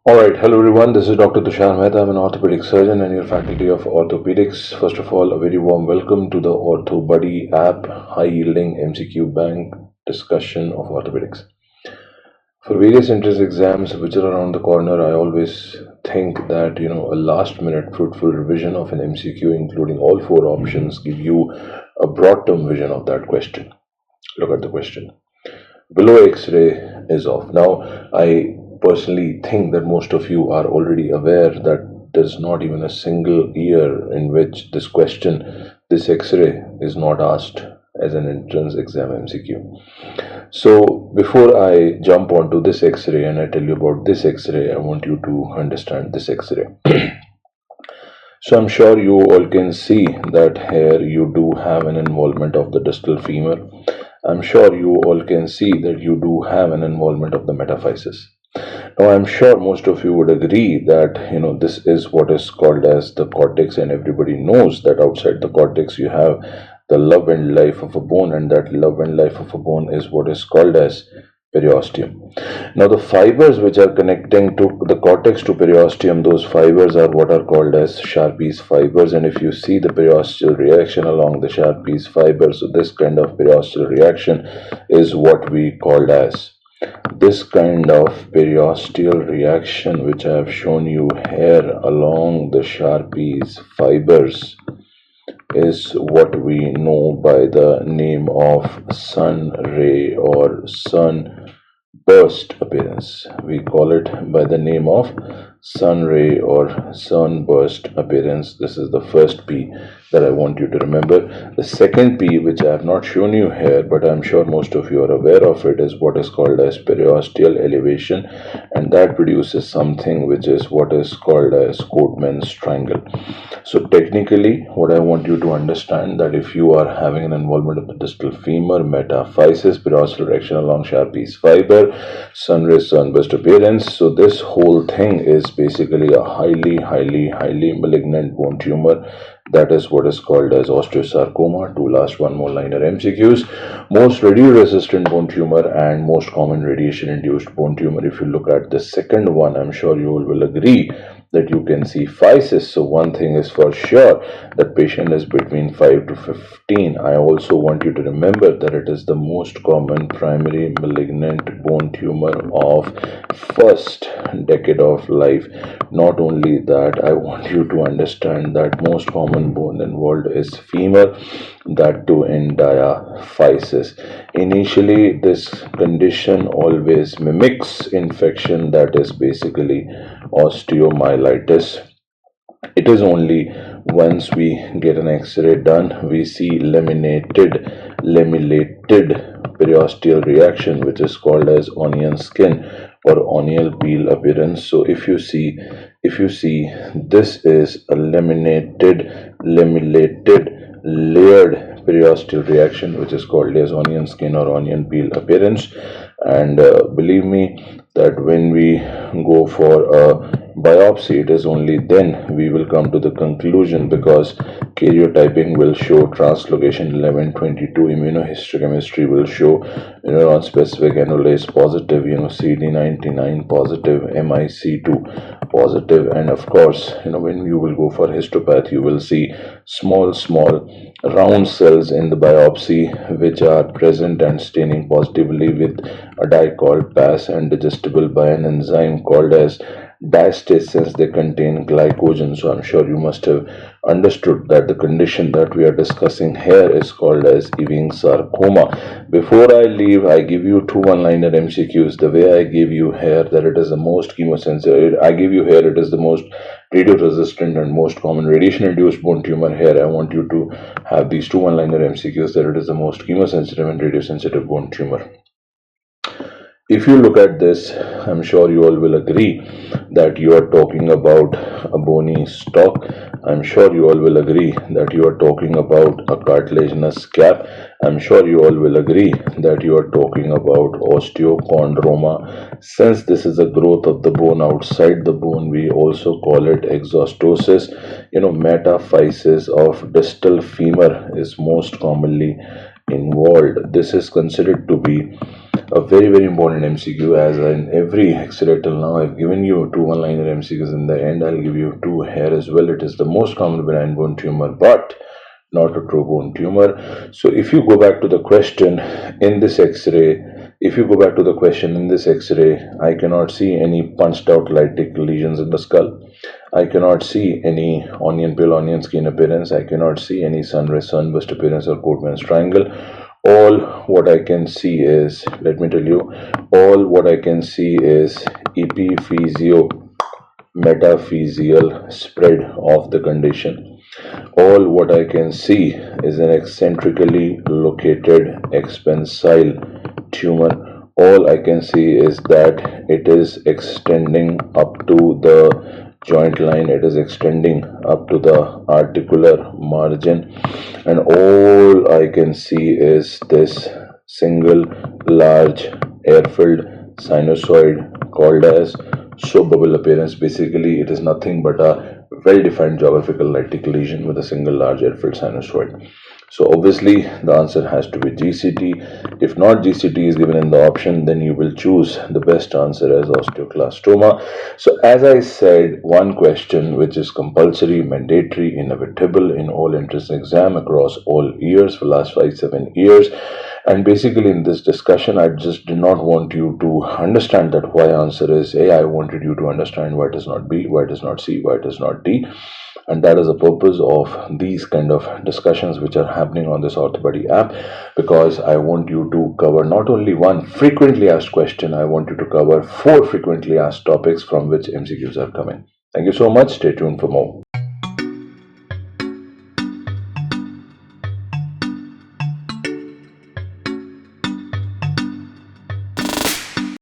Alright, hello everyone. This is Dr. Tushar Mehta. I'm an orthopedic surgeon and your faculty of orthopedics. First of all, a very warm welcome to the Ortho Buddy app, high yielding MCQ bank discussion of orthopedics. For various entrance exams which are around the corner, I always think that a last minute fruitful revision of an MCQ, including all four options, give you a broad term vision of that question. Look at the question. Below X-ray is off. Now, I personally think that most of you are already aware that there's not even a single year in which this X-ray is not asked as an entrance exam MCQ. So, before I jump onto this X-ray and I tell you about this X-ray, I want you to understand this X-ray. So I'm sure you all can see that here you do have an involvement of the distal femur. I'm sure you all can see that you do have an involvement of the metaphysis. Now I'm sure most of you would agree that this is what is called as the cortex, and everybody knows that outside the cortex you have the love and life of a bone, and that love and life of a bone is what is called as periosteum. Now, the fibers which are connecting to the cortex to periosteum, those fibers are what are called as Sharpey's fibers. And if you see the periosteal reaction along the Sharpey's fibers, so this kind of periosteal reaction is what we called as this kind of periosteal reaction, which I have shown you here along the Sharpey's fibers, is what we know by the name of sun ray or sun burst appearance. We call it by the name of sun ray or sunburst appearance. This is the first P that I want you to remember. The second P, which I have not shown you here, but I'm sure most of you are aware of it, is what is called as periosteal elevation, and that produces something which is what is called as Codman's triangle. So technically, what I want you to understand that if you are having an involvement of the distal femur, metaphysis, periosteal reaction along Sharpey's fiber, sunrise sunburst appearance, so this whole thing is basically a highly malignant bone tumor. That is what is called as osteosarcoma. To last one more liner MCQs, most radio-resistant bone tumor and most common radiation-induced bone tumor. If you look at the second one, I'm sure you will agree that you can see physis. So one thing is for sure, that patient is between 5 to 15. I also want you to remember that it is the most common primary malignant bone tumor of first decade of life. Not only that, I want you to understand that most common bone involved is femur, that too in diaphysis. Initially, this condition always mimics infection, that is basically osteomyelitis. It is only once we get an X-ray done, we see lamellated periosteal reaction, which is called as onion skin or onion peel appearance. So if you see, this is a lamellated layered periosteal reaction, which is called as onion skin or onion peel appearance. And believe me that when we go for a biopsy, it is only then we will come to the conclusion, because karyotyping will show translocation 1122, immunohistochemistry will show non-specific annulase positive, CD99 positive, MIC2 positive, and of course, when you will go for histopath, you will see small round cells in the biopsy which are present and staining positively with a dye called PAS and digestible by an enzyme called as diastase, since they contain glycogen. So I'm sure you must have understood that the condition that we are discussing here is called as Ewing sarcoma. Before I leave, I give you two one-liner MCQs. The way I give you here that it is the most chemosensitive, I give you here it is the most radio-resistant and most common radiation-induced bone tumor. Here I want you to have these two one-liner MCQs that it is the most chemosensitive and radiosensitive bone tumor. If you look at this, I'm sure you all will agree that you are talking about a bony stalk. I'm sure you all will agree that you are talking about a cartilaginous cap. I'm sure you all will agree that you are talking about osteochondroma. Since this is a growth of the bone outside the bone, we also call it exostosis. Metaphysis of distal femur is most commonly involved. This is considered to be A very, very important MCQ, as in every X-ray till now, I've given you two one-liner MCQs. In the end, I'll give you two here as well. It is the most common benign bone tumor, but not a true bone tumor. So if you go back to the question in this X-ray, I cannot see any punched out lytic lesions in the skull. I cannot see any pale onion skin appearance. I cannot see any sunburst appearance or Coatman's triangle. All what I can see is, let me tell you, all what I can see is epiphysio metaphyseal spread of the condition. All what I can see is an eccentrically located expansile tumor. All I can see is that it is extending up to the joint line, it is extending up to the articular margin, and all I can see is this single large air-filled sinusoid called as soap bubble appearance. Basically, it is nothing but a well-defined geographical lytic lesion with a single large air-filled sinusoid. So obviously the answer has to be GCT. If not GCT is given in the option, then you will choose the best answer as osteoclastoma. So as I said, one question which is compulsory, mandatory, inevitable in all entrance exam across all years for last 5-7 years. And basically in this discussion, I just did not want you to understand that why answer is A. I wanted you to understand why it is not B, why it is not C, why it is not D. And that is the purpose of these kind of discussions which are happening on this OrthoBuddy app, because I want you to cover not only one frequently asked question, I want you to cover 4 frequently asked topics from which MCQs are coming. Thank you so much. Stay tuned for more.